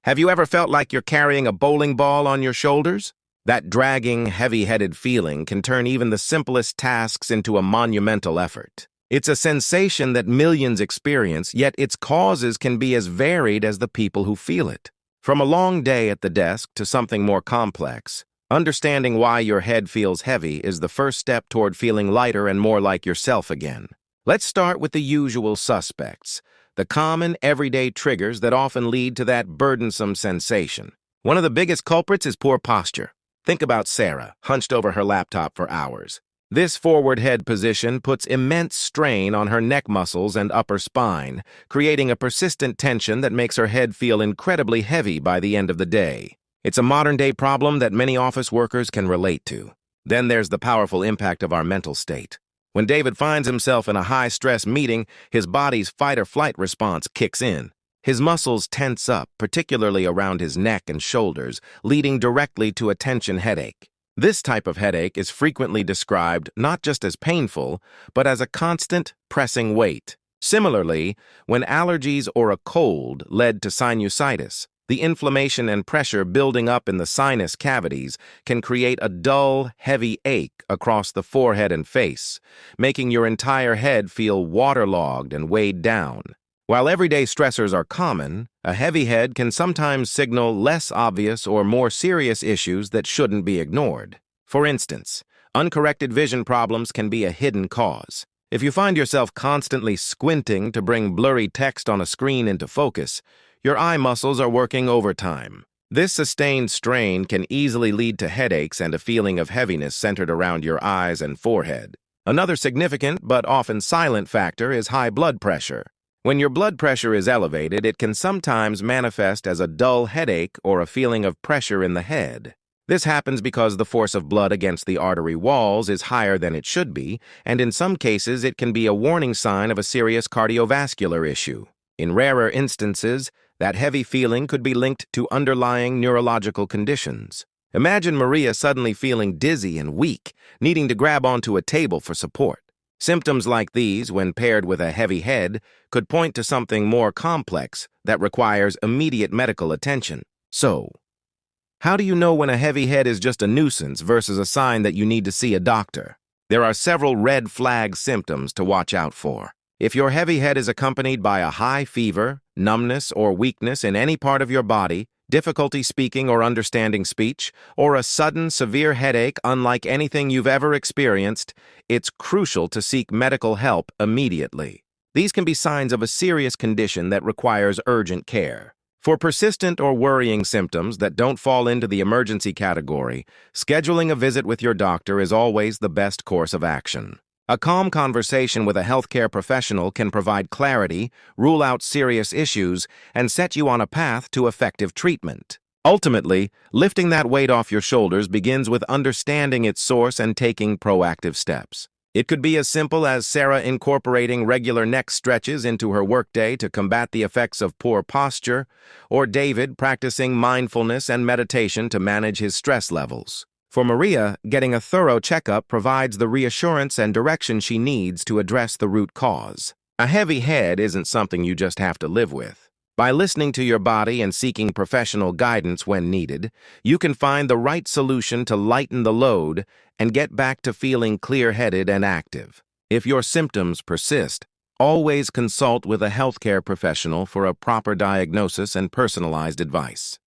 Have you ever felt like you're carrying a bowling ball on your shoulders? That dragging, heavy-headed feeling can turn even the simplest tasks into a monumental effort. It's a sensation that millions experience, yet its causes can be as varied as the people who feel it. From a long day at the desk to something more complex, understanding why your head feels heavy is the first step toward feeling lighter and more like yourself again. Let's start with the usual suspects, the common, everyday triggers that often lead to that burdensome sensation. One of the biggest culprits is poor posture. Think about Sarah, hunched over her laptop for hours. This forward head position puts immense strain on her neck muscles and upper spine, creating a persistent tension that makes her head feel incredibly heavy by the end of the day. It's a modern-day problem that many office workers can relate to. Then there's the powerful impact of our mental state. When David finds himself in a high-stress meeting, his body's fight-or-flight response kicks in. His muscles tense up, particularly around his neck and shoulders, leading directly to a tension headache. This type of headache is frequently described not just as painful, but as a constant, pressing weight. Similarly, when allergies or a cold led to sinusitis, the inflammation and pressure building up in the sinus cavities can create a dull, heavy ache across the forehead and face, making your entire head feel waterlogged and weighed down. While everyday stressors are common, a heavy head can sometimes signal less obvious or more serious issues that shouldn't be ignored. For instance, uncorrected vision problems can be a hidden cause. If you find yourself constantly squinting to bring blurry text on a screen into focus, your eye muscles are working overtime. This sustained strain can easily lead to headaches and a feeling of heaviness centered around your eyes and forehead. Another significant but often silent factor is high blood pressure. When your blood pressure is elevated, it can sometimes manifest as a dull headache or a feeling of pressure in the head. This happens because the force of blood against the artery walls is higher than it should be, and in some cases it can be a warning sign of a serious cardiovascular issue. In rarer instances, that heavy feeling could be linked to underlying neurological conditions. Imagine Maria suddenly feeling dizzy and weak, needing to grab onto a table for support. Symptoms like these, when paired with a heavy head, could point to something more complex that requires immediate medical attention. So, how do you know when a heavy head is just a nuisance versus a sign that you need to see a doctor? There are several red flag symptoms to watch out for. If your heavy head is accompanied by a high fever, numbness, or weakness in any part of your body, difficulty speaking or understanding speech, or a sudden severe headache unlike anything you've ever experienced, it's crucial to seek medical help immediately. These can be signs of a serious condition that requires urgent care. For persistent or worrying symptoms that don't fall into the emergency category, scheduling a visit with your doctor is always the best course of action. A calm conversation with a healthcare professional can provide clarity, rule out serious issues, and set you on a path to effective treatment. Ultimately, lifting that weight off your shoulders begins with understanding its source and taking proactive steps. It could be as simple as Sarah incorporating regular neck stretches into her workday to combat the effects of poor posture, or David practicing mindfulness and meditation to manage his stress levels. For Maria, getting a thorough checkup provides the reassurance and direction she needs to address the root cause. A heavy head isn't something you just have to live with. By listening to your body and seeking professional guidance when needed, you can find the right solution to lighten the load and get back to feeling clear-headed and active. If your symptoms persist, always consult with a healthcare professional for a proper diagnosis and personalized advice.